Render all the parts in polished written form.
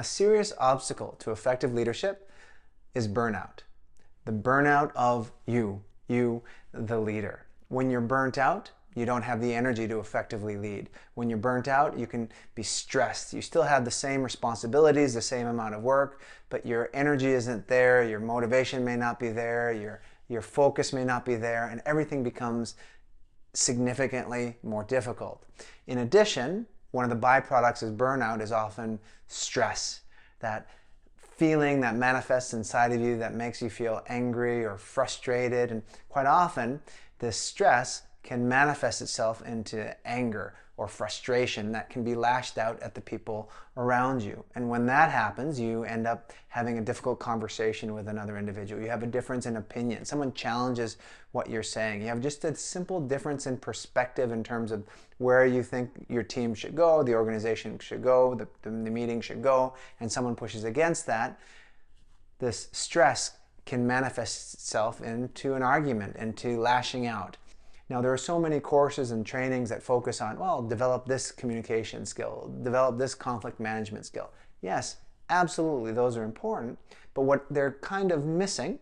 A serious obstacle to effective leadership is burnout. The burnout of you, the leader. When you're burnt out, you don't have the energy to effectively lead. When you're burnt out, you can be stressed. You still have the same responsibilities, the same amount of work, but your energy isn't there, your motivation may not be there, your focus may not be there, and everything becomes significantly more difficult. In addition, one of the byproducts of burnout is often stress, that feeling that manifests inside of you that makes you feel angry or frustrated. And quite often, this stress can manifest itself into anger or frustration that can be lashed out at the people around you. And when that happens, you end up having a difficult conversation with another individual. You have a difference in opinion. Someone challenges what you're saying. You have just a simple difference in perspective in terms of where you think your team should go, the organization should go, the meeting should go, and someone pushes against that. This stress can manifest itself into an argument, into lashing out. Now, there are so many courses and trainings that focus on, well, develop this communication skill, develop this conflict management skill. Yes, absolutely, those are important. But what they're kind of missing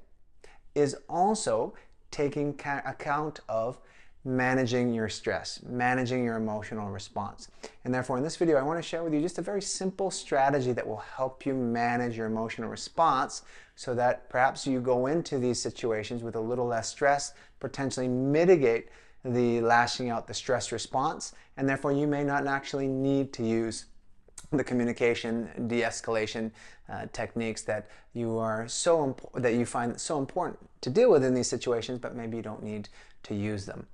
is also taking account of managing your stress, managing your emotional response. And therefore, in this video, I want to share with you just a very simple strategy that will help you manage your emotional response so that perhaps you go into these situations with a little less stress, potentially mitigate the lashing out, the stress response, and therefore you may not actually need to use the communication de-escalation techniques that you find so important to deal with in these situations, but maybe you don't need to use them.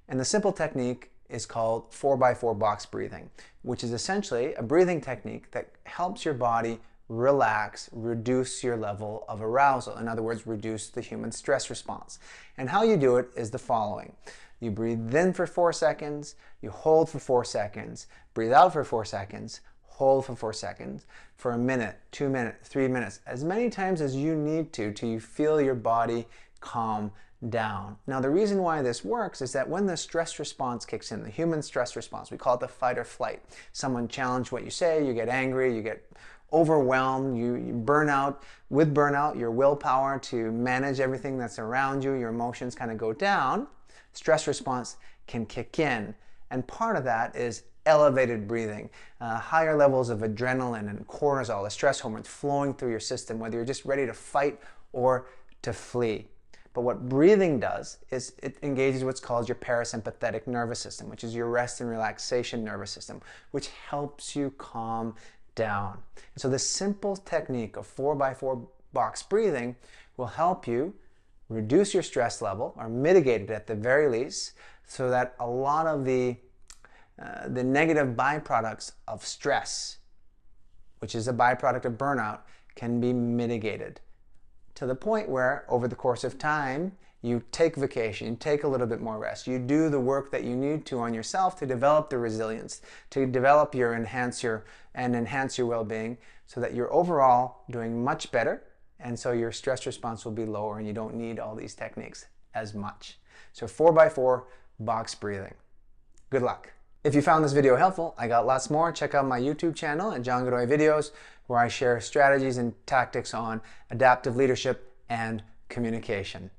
And the simple technique is called 4x4 box breathing, which is essentially a breathing technique that helps your body relax, reduce your level of arousal. In other words, reduce the human stress response. And how you do it is the following. You breathe in for 4 seconds, you hold for 4 seconds, breathe out for 4 seconds, hold for 4 seconds, for a minute, 2 minutes, 3 minutes, as many times as you need to till you feel your body calm down. Now, the reason why this works is that when the stress response kicks in, the human stress response, we call it the fight or flight. Someone challenged what you say, you get angry, you get overwhelmed, you burn out. With burnout, your willpower to manage everything that's around you, your emotions kind of go down. Stress response can kick in. And part of that is elevated breathing, higher levels of adrenaline and cortisol, the stress hormones flowing through your system, whether you're just ready to fight or to flee. But what breathing does is it engages what's called your parasympathetic nervous system, which is your rest and relaxation nervous system, which helps you calm down. And so this simple technique of 4x4 box breathing will help you reduce your stress level or mitigate it at the very least, so that a lot of the negative byproducts of stress, which is a byproduct of burnout, can be mitigated to the point where over the course of time you take vacation, you take a little bit more rest, you do the work that you need to on yourself to develop the resilience, to develop your enhance your well-being, so that you're overall doing much better, and so your stress response will be lower and you don't need all these techniques as much. So 4x4 box breathing. Good luck. If you found this video helpful, I got lots more. Check out my YouTube channel at John Godoy Videos, where I share strategies and tactics on adaptive leadership and communication.